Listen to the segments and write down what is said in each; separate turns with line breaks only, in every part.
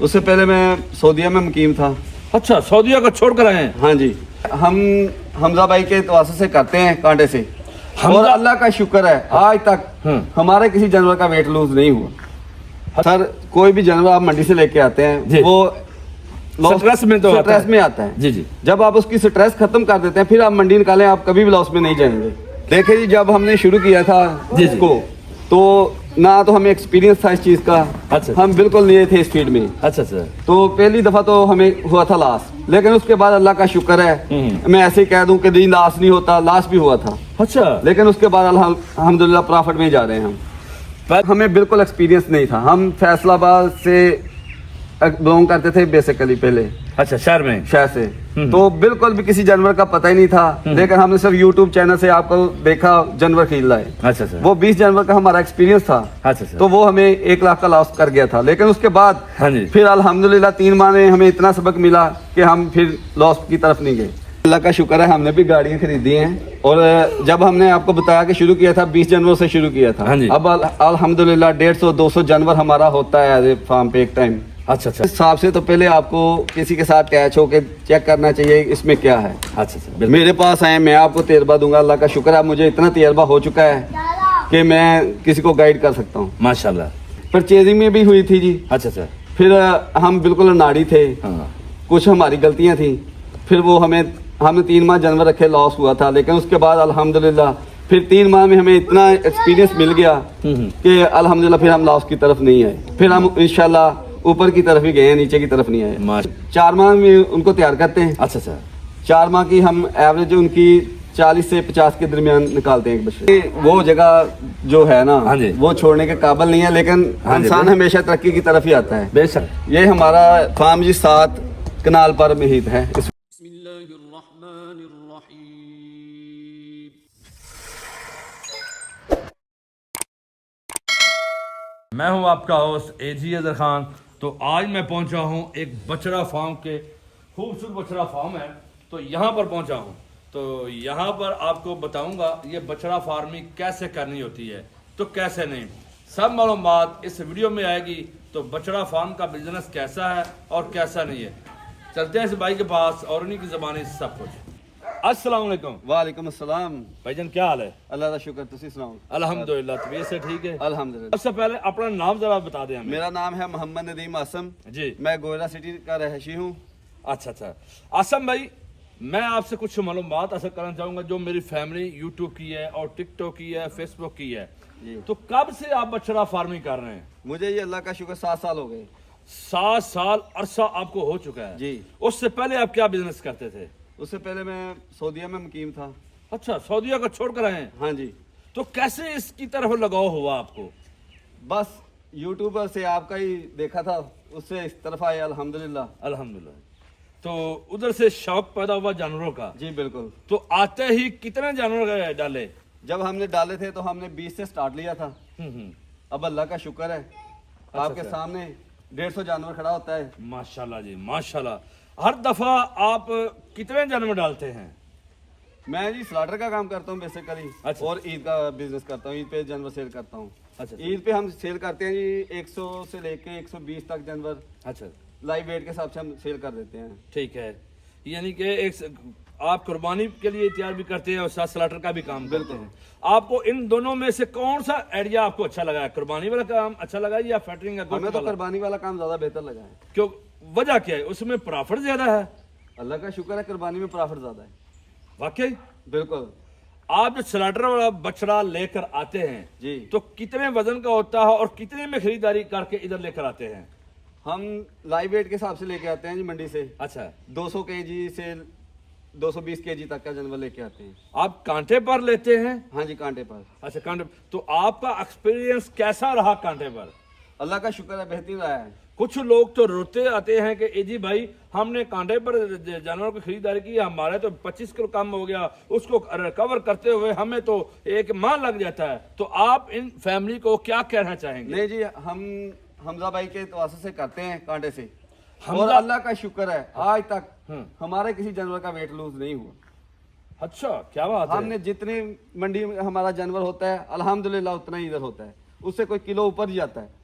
उससे पहले मैं सऊदीया में मुकीम था।
अच्छा, सऊदीया को छोड़ कर आए हैं।
हाँ जी, हम हमजा भाई के तवासे से करते हैं कांटे से, और
हमजा-
अल्लाह का शुक्र है आज तक हमारे किसी जानवर का वेट लूज नहीं हुआ। सर कोई भी जानवर आप मंडी से लेके आते
जी।
हैं वो
स्ट्रेस में तो आता
स्ट्रेस
है।
में आता है।
जी जी।
जब आप उसकी स्ट्रेस खत्म कर देते हैं फिर आप मंडी निकालें, आप कभी भी लॉस में नहीं जाएंगे। देखिए जी, जब हमने शुरू किया था
जी, जी।
इसको तो ना तो हमें एक्सपीरियंस था इस चीज का,
अच्छा।
हम बिल्कुल नए थे इस फील्ड में।
अच्छा अच्छा।
तो पहली दफा तो हमें हुआ था लॉस, लेकिन उसके बाद अल्लाह का शुक्र है, मैं ऐसे ही कह दूं कि नहीं लॉस नहीं होता, लॉस भी हुआ था,
अच्छा,
लेकिन उसके बाद अल्हम्दुलिल्लाह प्रॉफिट में जा रहे हैं हम।
पर
हमें बिल्कुल एक्सपीरियंस नहीं था, हम फैसलाबाद से बिलोंग करते थे बेसिकली पहले
अच्छा, शहर में।
शहर से, तो बिल्कुल भी किसी जानवर का पता ही नहीं था। लेकिन हमने सिर्फ यूट्यूब चैनल से आपको देखा जानवर खरीद लाए,
अच्छा अच्छा।
वो 20 जानवर का हमारा एक्सपीरियंस था।
अच्छा अच्छा।
तो वो हमें 1 लाख का लॉस कर गया था, लेकिन उसके बाद
हाँ जी।
फिर अल्हम्दुलिल्लाह 3 माह में हमें इतना सबक मिला कि हम फिर लॉस की तरफ नहीं गए। अल्लाह का शुक्र है हमने भी गाड़ियां खरीदी हैं, और जब हमने आपको बताया कि शुरू किया था 20 जानवरों से शुरू किया था,
हाँ जी।
अब अल्हम्दुलिल्लाह 150-200 जानवर हमारा होता है एज ए फार्म पे एक टाइम।
अच्छा अच्छा।
इस हिसाब से तो पहले आपको किसी के साथ अटैच होकर चेक करना चाहिए इसमें क्या है।
अच्छा अच्छा, बिल्कुल।
मेरे पास आए, मैं आपको तजर्बा दूंगा। अल्लाह का शुक्र है मुझे इतना तजर्बा हो चुका है कि मैं किसी को गाइड कर सकता हूँ।
माशाल्लाह।
परचेजिंग में भी हुई थी जी,
अच्छा अच्छा।
फिर हम बिल्कुल अनाड़ी थे,
हाँ।
कुछ हमारी गलतियां थी, फिर वो हमने 3 माह जानवर रखे, लॉस हुआ था, लेकिन उसके बाद अल्हम्दुलिल्लाह फिर 3 माह में हमें इतना एक्सपीरियंस मिल गया कि अल्हम्दुलिल्लाह फिर हम लॉस की तरफ नहीं आए, फिर हम इंशाल्लाह ऊपर की तरफ ही गए हैं, नीचे की तरफ नहीं आए। 4 माह में उनको तैयार करते हैं।
अच्छा अच्छा।
4 माह की हम एवरेज उनकी 40 से 50 के दरमियान निकालते हैं एक बच्चे। वो जगह जो है ना,
हाँ जी।
वो छोड़ने के काबिल नहीं है, लेकिन
हाँ जी,
इंसान हमेशा तरक्की की तरफ ही आता है।
बेशक।
ये हमारा फार्म जी 7 कनाल पर महीत है।
मैं हूं आपका होस्ट एजी अजहर खान। तो आज मैं पहुंचा हूं एक बछड़ा फार्म के, खूबसूरत बछड़ा फार्म है, तो यहां पर पहुंचा हूं। तो यहां पर आपको बताऊंगा ये बछड़ा फार्मिंग कैसे करनी होती है, तो कैसे नहीं, सब मालूमात इस वीडियो में आएगी। तो बछड़ा फार्म का बिजनेस कैसा है और कैसा नहीं है, चलते हैं इस भाई के पास और उन्हीं की ज़बानी सब कुछ। अस्सलाम वालेकुम।
वालेकुम अस्सलाम।
भाईजान क्या हाल है?
अल्लाह का शुक्र, तुसी सुनाओ।
अल्हम्दुलिल्लाह, तबीयत से ठीक है?
अल्हम्दुलिल्लाह।
सबसे पहले अपना नाम जरा बता दें हमें।
मेरा नाम है मोहम्मद नदीम आसम
जी।
मैं गोयरा सिटी का रहशी हूँ।
अच्छा अच्छा। आसम भाई, मैं आपसे कुछ मालूमात हासिल करना चाहूँगा जो मेरी फैमिली यूट्यूब की है और टिकटॉक की है, फेसबुक की है।
जी।
तो कब से आप बछड़ा फार्मिंग कर रहे हैं?
मुझे ये अल्लाह का शुक्र 7 साल हो गए।
7 साल अरसा आपको हो चुका है
जी।
उससे पहले आप क्या बिजनेस करते थे?
उससे पहले मैं सऊदीया में मुकीम था।
अच्छा, सऊदीया को छोड़ कर आए हैं।
हाँ जी।
तो कैसे इसकी तरफ लगाव हुआ आपको?
बस यूट्यूबर से आपका ही देखा था, उससे इस तरफ आए अल्हम्दुलिल्लाह।
अल्हम्दुलिल्लाह। तो उधर से शौक पैदा हुआ जानवरों का।
जी बिल्कुल।
तो आते ही कितने जानवर डाले?
जब हमने डाले थे तो हमने 20 से स्टार्ट लिया था। अब अल्लाह का शुक्र है आपके
अच्छा।
सामने 150 जानवर खड़ा होता है।
माशाल्लाह जी माशाल्लाह। हर दफा आप कितने जानवर डालते हैं?
मैं जी स्लाटर का काम करता हूँ बेसिकली,
अच्छा।
और ईद का बिजनेस करता हूँ, ईद पे जानवर सेल करता हूँ।
अच्छा।
ईद पे हम सेल करते हैं जी 100 से लेके 120 तक जानवर
अच्छा,
लाइव वेट के हिसाब से हम सेल कर देते हैं।
ठीक है। यानी कि आप कुर्बानी के लिए तैयार भी करते हैं और साथ स्लाटर का भी काम करते हैं। आपको इन दोनों में से कौन सा आइडिया आपको अच्छा लगा है? कुर्बानी वाला काम अच्छा लगा या फैक्टरिंग का?
हमें तो कुर्बानी वाला काम ज्यादा बेहतर लगा है।
क्यों, वजह क्या है? उसमें प्रॉफिट ज्यादा है?
अल्लाह का शुक्र है कुर्बानी में प्रॉफिट ज्यादा है।
वाकई?
बिल्कुल
आप जो स्लाटर वाला बछड़ा लेकर आते हैं
जी।
तो कितने वजन का होता है और कितने में खरीदारी करके इधर लेकर आते हैं?
हम लाइव वेट के हिसाब से लेके आते हैं जी मंडी से।
अच्छा।
200 केजी से 220 केजी तक का जानवर लेके आते हैं।
आप कांटे पर लेते हैं?
हाँ जी, कांटे पर।
अच्छा, कांटे। तो आपका एक्सपीरियंस कैसा रहा कांटे पर?
अल्लाह का शुक्र है बेहतरीन रहा है।
कुछ लोग तो रोते आते हैं कि एजी भाई हमने कांटे पर जानवरों की खरीदारी की, हमारे तो 25 किलो कम हो गया, उसको रिकवर करते हुए हमें तो 1 माह लग जाता है। तो आप इन फैमिली को क्या कहना चाहेंगे?
नहीं जी, हम हमजा भाई के तवासे से करते हैं कांटे से, और
हमजा-
अल्लाह का शुक्र है आज तक हमारे किसी जानवर का वेट लूज नहीं हुआ।
अच्छा, क्या बात है।
हमने जितने मंडी में हमारा जानवर होता है अल्हम्दुलिल्लाह उतना ही इधर होता है, उससे कोई किलो ऊपर ही जाता है।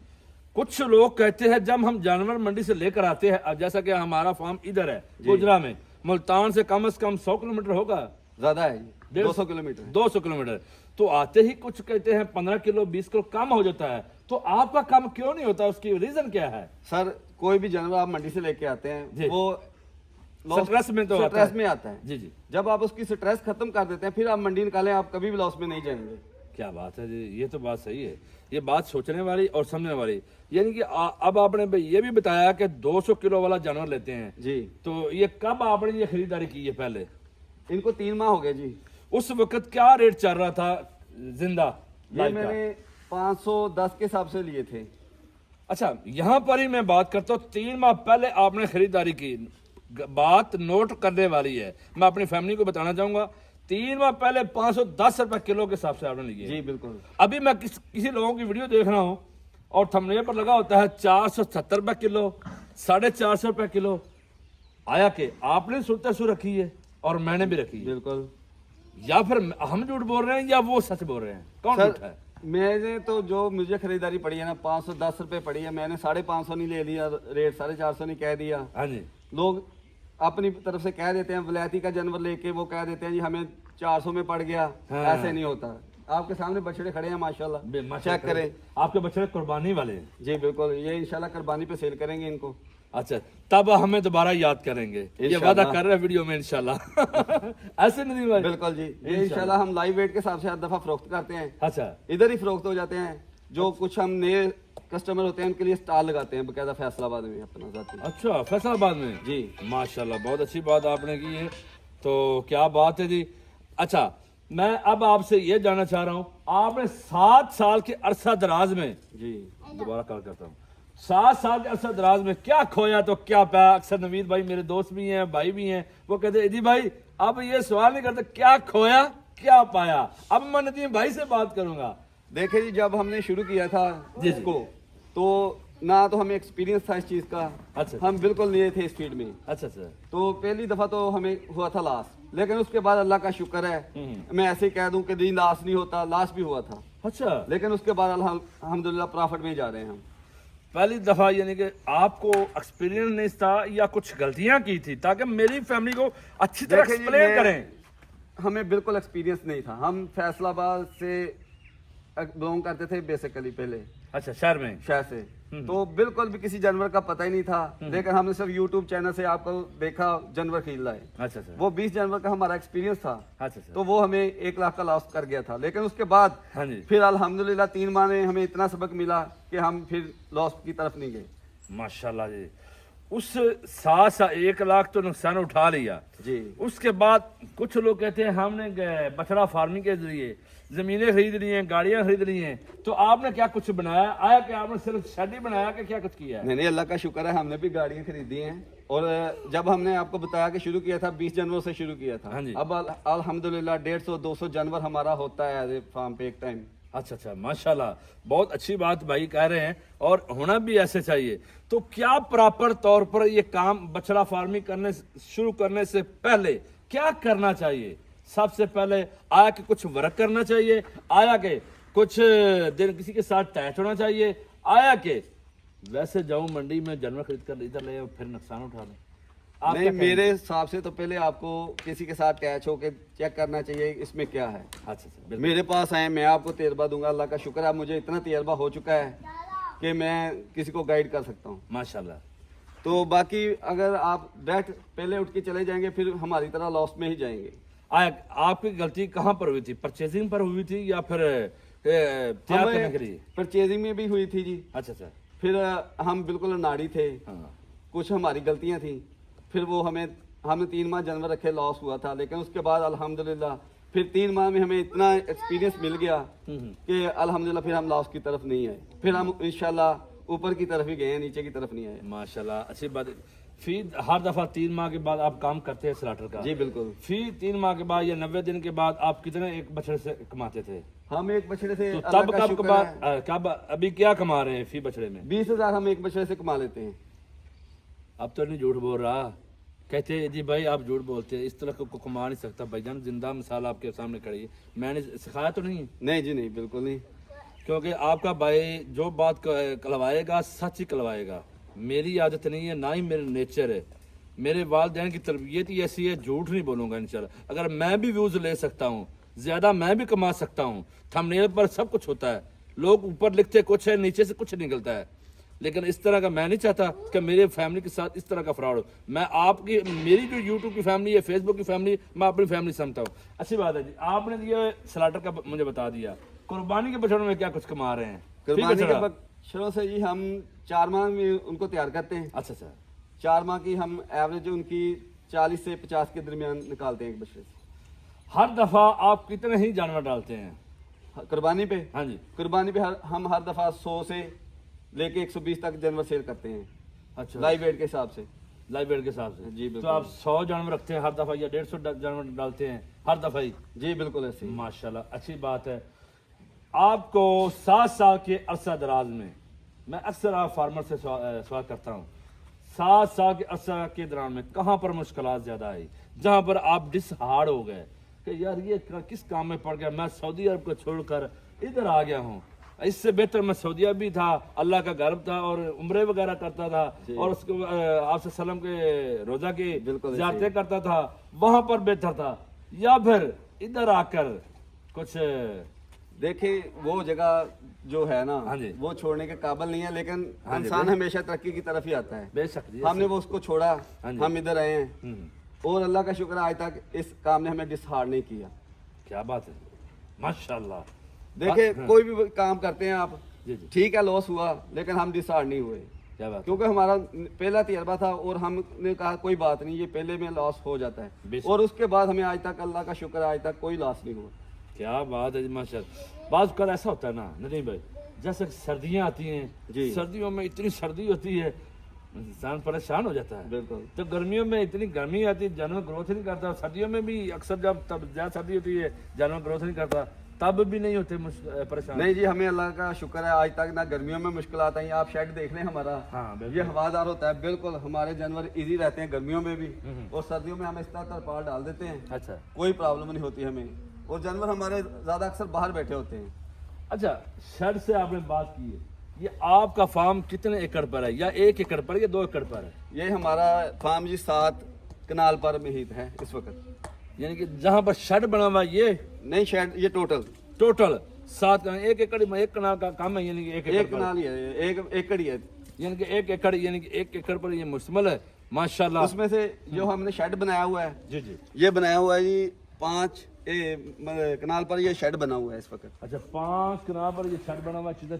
कुछ लोग कहते हैं जब हम जानवर मंडी से लेकर आते हैं, अब जैसा कि हमारा फार्म इधर है गुजरा में, मुल्तान से कम 100 किलोमीटर होगा,
ज्यादा है जी, 200 किलोमीटर।
200 किलोमीटर। तो आते ही कुछ कहते हैं 15 किलो 20 किलो कम हो जाता है, तो आपका कम क्यों नहीं होता? उसकी रीजन क्या है?
सर कोई भी जानवर आप मंडी से लेके आते
जी।
हैं, वो
स्ट्रेस में तो
स्ट्रेस में आता है।
जी जी,
जब आप उसकी स्ट्रेस खत्म कर देते हैं, फिर आप मंडी निकालें, आप कभी भी लॉस में नहीं जाएंगे।
क्या बात है जी, ये तो बात सही है, ये बात सोचने वाली और समझने वाली। यानी कि अब आपने ये भी बताया कि 200 किलो वाला जानवर लेते हैं
जी।
तो ये कब आपने ये खरीदारी की है? पहले
इनको 3 माह हो गए जी।
उस वक्त क्या रेट चल रहा था जिंदा
ये
लाइफ का?
मैंने 510 के हिसाब से लिए थे।
अच्छा, यहाँ पर ही मैं बात करता हूँ, 3 माह पहले आपने खरीदारी की, बात नोट करने वाली है, मैं अपनी फैमिली को बताना चाहूंगा। 3 माह पहले 510 रुपए किलो के हिसाब से आपने लिए।
जी बिल्कुल।
अभी मैं किसी लोगों की वीडियो देख रहा हूँ और थंबनेल पर लगा होता है 470 रुपए किलो, 450 रुपए किलो। आया कि आपने सुरत रखी है और मैंने भी रखी है,
बिल्कुल।
या फिर हम झूठ बोल रहे हैं या वो सच बोल रहे हैं? कौन झूठ है?
मैंने तो जो मुझे खरीदारी पड़ी है ना, 510 रुपए पड़ी है, मैंने 550 नहीं ले लिया रेट, 450 नहीं कह दिया।
हाँ जी,
लोग अपनी तरफ से कह देते हैं, वलायती का जानवर लेके वो कह देते हैं जी हमें 400 में पड़ गया।
हाँ।
ऐसे नहीं होता। आपके सामने बछड़े खड़े हैं माशाल्लाह,
माशाल्लाह
चेक करें।
आपके बछड़े कुर्बानी वाले हैं।
जी बिल्कुल, ये इंशाल्लाह कुर्बानी पे सेल करेंगे इनको।
अच्छा, तब हमें दोबारा याद करेंगे, ये
इंशाल्लाह।
वादा कर रहे हैं वीडियो में इंशाल्लाह। ऐसे नहीं भाई?
बिल्कुल जी, ये इंशाल्लाह हम लाइव वेट के हिसाब से हर दफा फरोख्त करते हैं,
अच्छा,
इधर ही फरोख्त हो जाते हैं। जो कुछ हम नए कस्टमर होते हैं उनके लिए स्टॉल लगाते हैं बकायदा फैसलाबाद में अपना जाती।
अच्छा, फैसलाबाद में?
जी
माशाल्लाह, बहुत अच्छी बात आपने की है, तो क्या बात है जी। अच्छा, मैं अब आपसे ये जानना चाह रहा हूँ, आपने 7 साल के अरसा दराज में,
जी
दोबारा कॉल करता हूँ, 7 साल के अरसा दराज में क्या खोया तो क्या पाया? अक्सर नवीद भाई मेरे दोस्त भी हैं, भाई भी हैं, वो कहते हैं जी भाई अब ये सवाल नहीं करते क्या खोया क्या पाया। अब मैं नदीम भाई से बात करूंगा।
देखिए जी, जब हमने शुरू किया था
जी, जी।
इसको, तो ना तो हमें एक्सपीरियंस था इस चीज़ का।
अच्छा
हम बिल्कुल नए थे इस फील्ड में।
अच्छा अच्छा,
तो पहली दफ़ा तो हमें हुआ था लॉस, लेकिन उसके बाद अल्लाह का शुक्र है, मैं ऐसे ही कह दूं कि नहीं लॉस नहीं होता, लॉस भी हुआ था,
अच्छा।
लेकिन उसके बाद अल्हम्दुलिल्लाह प्रॉफिट में जा रहे हैं हम।
पहली दफा यानी कि आपको एक्सपीरियंस नहीं था या कुछ गलतियां की थी, ताकि मेरी फैमिली को अच्छी तरह
देखिए जी,
एक्सप्लेन करें।
हमें बिल्कुल एक्सपीरियंस नहीं था। हम फैसलाबाद से बिलोंग करते थे बेसिकली पहले,
अच्छा, शहर में?
शहर से, तो बिल्कुल भी किसी जानवर का पता ही नहीं था। लेकिन हमने सिर्फ यूट्यूब चैनल से आपको देखा जानवर खरीद लाए,
अच्छा अच्छा,
वो 20 जानवर का हमारा एक्सपीरियंस था।
अच्छा अच्छा,
तो वो हमें 1 लाख का लॉस कर गया था। लेकिन उसके बाद
हाँ जी,
फिर अल्हम्दुलिल्लाह 3 माह में हमें इतना सबक मिला कि हम फिर लॉस की तरफ नहीं गए।
माशाल्लाह जी। उस 1 लाख तो नुकसान उठा लिया
जी।
उसके बाद कुछ लोग कहते हैं हमने बछड़ा फार्मिंग के जरिए जमीनें खरीद ली हैं, गाड़ियां खरीद ली हैं, तो आपने क्या कुछ बनाया? आया कि आपने सिर्फ शेड ही बनाया कि क्या कुछ किया है?
नहीं नहीं, अल्लाह का शुक्र है, हमने भी गाड़ियां खरीदी हैं। और जब हमने आपको बताया कि शुरू किया था 20 जानवरों से शुरू किया था,
हाँ जी।
अब अल्हम्दुलिल्लाह 150-200 जानवर हमारा होता है एज ए फार्म पे एक टाइम।
अच्छा अच्छा, माशाल्लाह, बहुत अच्छी बात भाई कह रहे हैं और होना भी ऐसे चाहिए। तो क्या प्रॉपर तौर पर ये काम बछड़ा फार्मिंग शुरू करने से पहले क्या करना चाहिए? सबसे पहले आया कि कुछ वर्क करना चाहिए, आया कि कुछ दिन किसी के साथ अटैच होना चाहिए, आया कि वैसे जाऊं मंडी में जानवर खरीद कर इधर ले और फिर नुकसान उठा लें? आप
नहीं,
क्या कहेंगे?
मेरे हिसाब से तो पहले आपको किसी के साथ अटैच होकर चेक करना चाहिए इसमें क्या है।
अच्छा अच्छा, बिल्कुल।
मेरे पास आए, मैं आपको तजर्बा दूंगा। अल्लाह का शुक्र है, मुझे इतना तजर्बा हो चुका है कि मैं किसी को गाइड कर सकता हूँ।
माशाल्लाह।
तो बाकी अगर आप डायरेक्ट पहले उठ के चले जाएंगे फिर हमारी तरह लॉस में ही जाएंगे।
आपकी गलती कहाँ पर हुई थी? परचेजिंग पर हुई थी या फिर तैयार करने के लिए?
परचेजिंग में भी हुई थी जी।
अच्छा अच्छा,
फिर हम बिल्कुल अनाड़ी थे,
हाँ,
कुछ हमारी गलतियां थी। फिर वो हमने 3 माह जानवर रखे, लॉस हुआ था। लेकिन उसके बाद अल्हम्दुलिल्लाह फिर 3 माह में हमें इतना एक्सपीरियंस मिल गया कि अल्हम्दुलिल्लाह फिर हम लॉस की तरफ नहीं आए। फिर हम इंशाल्लाह ऊपर की तरफ ही गए हैं, नीचे की तरफ नहीं आए।
माशाल्लाह, अच्छी बात है। फिर हर दफा 3 माह के बाद आप काम करते हैं स्लाटर का?
जी बिल्कुल।
फिर 3 माह के बाद या 90 दिन के बाद आप कितने एक बछड़े से कमाते थे?
हम एक बछड़े से
तो
अल्लाह
तब
का
कब
शुक्र है,
कब अभी क्या कमा रहे हैं फी बछड़े में?
20,000 हम एक बछड़े से कमा लेते हैं।
अब तो नहीं झूठ बोल रहा, कहते हैं जी भाई आप झूठ बोलते हैं, इस तरह को कमा नहीं सकता। भाईजान जिंदा मिसाल आपके सामने खड़ी है, मैंने सिखाया तो नहीं?
नहीं जी नहीं, बिल्कुल नहीं।
کیونکہ آپ کا بھائی جو بات کلوائے گا سچ ہی کلوائے گا. میری عادت نہیں ہے، نہ ہی میرا نیچر ہے. میرے والدین کی تربیت ہی ایسی ہے، جھوٹ نہیں بولوں گا انشاءاللہ. اگر میں بھی ویوز لے سکتا ہوں، زیادہ میں بھی کما سکتا ہوں. تھمبنیل پر سب کچھ ہوتا ہے، لوگ اوپر لکھتے کچھ ہے، نیچے سے کچھ نکلتا ہے. لیکن اس طرح کا میں نہیں چاہتا کہ میرے فیملی کے ساتھ اس طرح کا فراڈ ہو. میں آپ کی، میری جو یوٹیوب کی فیملی ہے، فیس بک کی فیملی، میں اپنی فیملی سمجھتا ہوں. اچھی بات ہے جی. آپ نے یہ سلاٹر کا مجھے بتا دیا. قربانی کے بچڑوں میں کیا کچھ کما رہے ہیں؟
قربانی کے بچڑوں سے جی ہم 4 ماہ میں ان کو تیار کرتے ہیں.
اچھا اچھا.
4 ماہ کی ہم ایوریج ان کی 40 سے 50 کے درمیان نکالتے ہیں ایک بچے سے.
ہر دفعہ آپ کتنے ہی جانور ڈالتے ہیں
قربانی پہ؟
ہاں جی.
قربانی پہ ہم ہر دفعہ 100 سے لے کے 120 تک جانور سیل کرتے ہیں.
اچھا.
لائیو ویٹ کے حساب سے.
لائیو ویٹ کے حساب سے
جی
تو
بالکل.
آپ 100 جانور رکھتے ہیں ہر دفعہ یا 150 جانور ڈالتے ہیں ہر دفعہ ہی؟
جی بالکل ایسے ہی.
ماشاءاللہ اچھی بات ہے. آپ کو 7 سال کے عرصہ دراز میں، میں اکثر آپ فارمر سے سوال کرتا ہوں، 7 سال کے عرصہ کے دوران میں کہاں پر مشکلات زیادہ آئی جہاں پر آپ ڈس ہارڈ ہو گئے کہ یار یہ کس کام میں پڑ گیا، میں سعودی عرب کو چھوڑ کر ادھر آ گیا ہوں، اس سے بہتر میں سعودیہ بھی تھا، اللہ کا گھر تھا اور عمرے وغیرہ کرتا تھا اور اس کو آپ صلی اللہ علیہ وسلم کے روزہ کی زیارتیں کرتا تھا، وہاں پر بہتر تھا، یا پھر ادھر آ کر کچھ؟
دیکھیں وہ جگہ جو ہے نا
ہاں جی.
وہ چھوڑنے کے قابل نہیں ہے، لیکن انسان ہمیشہ ترقی کی طرف ہی آتا ہے.
بے شک جی.
ہم نے وہ اس کو چھوڑا، ہم ادھر آئے ہیں
ہوں.
اور اللہ کا شکر ہے آج تک اس کام نے ہمیں ڈس ہارڈ نہیں کیا.
کیا بات ہے ماشاءاللہ.
دیکھیں کوئی بھی کام کرتے ہیں آپ،
جی جی.
ٹھیک ہے لاس ہوا لیکن ہم ڈس ہارڈ نہیں ہوئے،
کیا بات.
کیونکہ ہمارا پہلا تجربہ تھا اور ہم نے کہا کوئی بات نہیں، یہ پہلے میں لاس ہو جاتا ہے اور اس کے بعد ہمیں آج تک اللہ کا شکر ہے آج تک کوئی لاس نہیں ہوا.
کیا بات ہے جی ماشاءاللہ. بعض اوقات ایسا ہوتا ہے نا ندیم بھائی، جیسے سردیاں آتی ہیں
جی.
سردیوں میں اتنی سردی ہوتی ہے انسان پریشان ہو جاتا ہے.
بالکل.
تو گرمیوں میں اتنی گرمی آتی ہے جانور گروتھ نہیں کرتا، سردیوں میں بھی اکثر جب تب زیادہ سردی ہوتی ہے جانور گروتھ نہیں کرتا، تب بھی نہیں ہوتے پریشان.
نہیں جی ہمیں اللہ کا شکر ہے آج تک نہ گرمیوں میں مشکلات آئی. آپ شیڈ دیکھ لیں ہمارا،
ہاں
یہ ہوادار ہوتا ہے بالکل. ہمارے جانور ایزی رہتے ہیں گرمیوں میں بھی اور سردیوں میں ہم اس طرح ترپال ڈال دیتے ہیں،
اچھا.
کوئی پرابلم نہیں ہوتی ہمیں. اور جانور ہمارے زیادہ اکثر باہر بیٹھے ہوتے ہیں.
اچھا شیڈ سے آپ نے بات کی ہے، یہ آپ کا فارم کتنے ایکڑ پر ہے، یا 1 ایکڑ پر یا 2 ایکڑ پر ہے؟
یہ ہمارا فارم جی 7 کنال پر محیط ہے اس وقت.
یعنی کہ جہاں پر شیڈ بنا ہوا یہ
نہیں شیڈ یہ
ٹوٹل 7 1 ایکڑ میں 1 کنال کا کام ہے، یعنی کہ 1
ایک
ایکڑ پر
کنال ہی ہے، ایک ایکڑ ہی ہے.
یعنی کہ 1 ایکڑ، یعنی کہ 1 ایکڑ پر یہ مشتمل ہے ماشاءاللہ.
اس میں سے جو ہم نے شیڈ بنایا ہوا ہے،
جی جی.
یہ بنایا ہوا ہے جی 5 کنال پر یہ شیڈ بنا ہوا ہے اس وقت.
اچھا 5 کنال پر یہ شیڈ بنا ہوا ہے، چیزیں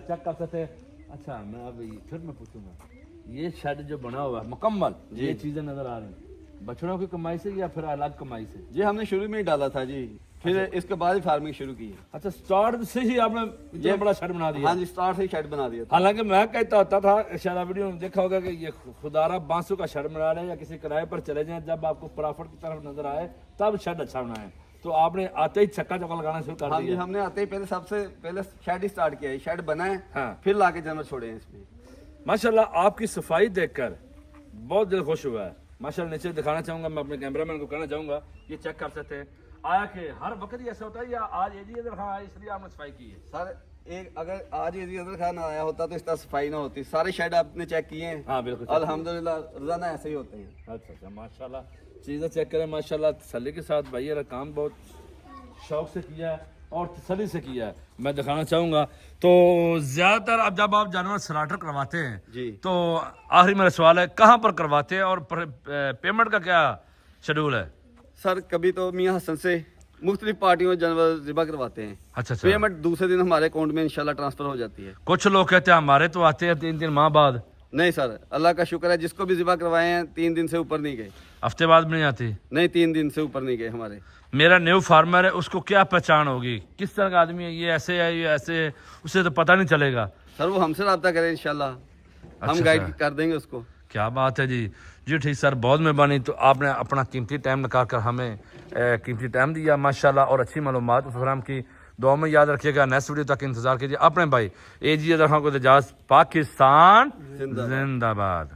چیک کر سکتے ہیں. اچھا میں اب پھر میں پوچھوں گا، یہ شیڈ جو بنا ہوا ہے مکمل، یہ چیزیں نظر آ رہی ہیں بچڑوں کی کمائی سے یا پھر الگ کمائی سے؟
جی ہم نے شروع میں ہی ڈالا تھا جی، پھر اس کے بعد ہی فارمنگ شروع کی ہے.
اچھا سٹارٹ سے ہی آپ نے اتنا بڑا شیڈ بنا دیا؟
ہاں جی سٹارٹ سے ہی شیڈ بنا دیا تھا.
حالانکہ میں کہتا ہوتا تھا شاید ویڈیو میں دیکھا ہوگا کہ یہ خدارہ بانسوں کا شیڈ بنا رہے ہیں یا کسی کرائے پر چلے جائیں، جب آپ کو پرافٹ کی طرف نظر آئے تب شیڈ اچھا بنائیں. تو آپ نے آتے ہی چھکا چوکا لگانا شروع کر
ہاں جی
دیا؟
ہم نے آتے ہی پہلے سب سے پہلے شیڈ ہی سٹارٹ کیا ہے، شیڈ بنائے
ہاں.
پھر لا کے جانور چھوڑے ہیں اس میں.
ماشاءاللہ آپ کی صفائی دیکھ کر بہت دل خوش ہوا ہے ماشاءاللہ. نیچے دکھانا چاہوں گا، میں اپنے کیمرہ مین کو کہنا چاہوں گا یہ چیک کر سکتے ہیں. آیا کہ ہر وقت ہی ایسا ہوتا ہے یا آج ایجی ادھر خان آئے اس لیے آپ نے صفائی کی ہے؟
سر ایک اگر آج یہ اظہر خان آیا ہوتا تو اس طرح صفائی نہ ہوتی. سارے شیڈ آپ نے چیک کیے ہیں؟
ہاں بالکل.
الحمدللہ روزانہ ایسے ہی ہوتے ہیں.
اچھا اچھا ماشاءاللہ. چیزیں چیک کریں ماشاءاللہ، تسلی کے ساتھ. بھائی یہ کام بہت شوق سے کیا ہے اور تسلی سے کیا ہے. میں دکھانا چاہوں گا تو زیادہ تر اب جب آپ جانور سلاٹر کرواتے ہیں
جی
تو آخری میرا سوال ہے کہاں پر کرواتے ہیں اور پیمنٹ کا کیا شیڈول ہے؟
سر کبھی تو میاں حسن سے مختلف پارٹیوں میں جانور ذبح کرواتے ہیں.
اچھا اچھا.
پیمنٹ دوسرے دن ہمارے اکاؤنٹ میں انشاءاللہ ٹرانسفر ہو جاتی ہے.
کچھ لوگ کہتے ہیں ہمارے تو آتے ہیں 3 ماہ بعد.
نہیں سر اللہ کا شکر ہے جس کو بھی ذبح کروائے ہیں 3 دن سے اوپر نہیں گئے.
ہفتے بعد بھی نہیں آتی؟
نہیں 3 دن سے اوپر نہیں گئے ہمارے.
میرا نیو فارمر ہے اس کو کیا پہچان ہوگی، کس طرح کا آدمی ہے، یہ ایسے ہے یہ ایسے ہے، اسے تو پتہ نہیں چلے گا.
سر وہ ہم سے رابطہ کریں انشاءاللہ ہم گائیڈ کر دیں گے اس کو.
کیا بات ہے جی. جی ٹھیک سر، بہت مہربانی. تو آپ نے اپنا قیمتی ٹائم نکال کر ہمیں قیمتی ٹائم دیا ماشاءاللہ اور اچھی معلومات فراہم کی. دعا میں یاد رکھیے گا. نیکسٹ ویڈیو تک انتظار کیجیے. اپنے بھائی AG اظہر خان کو اجازت. پاکستان زندہ باد.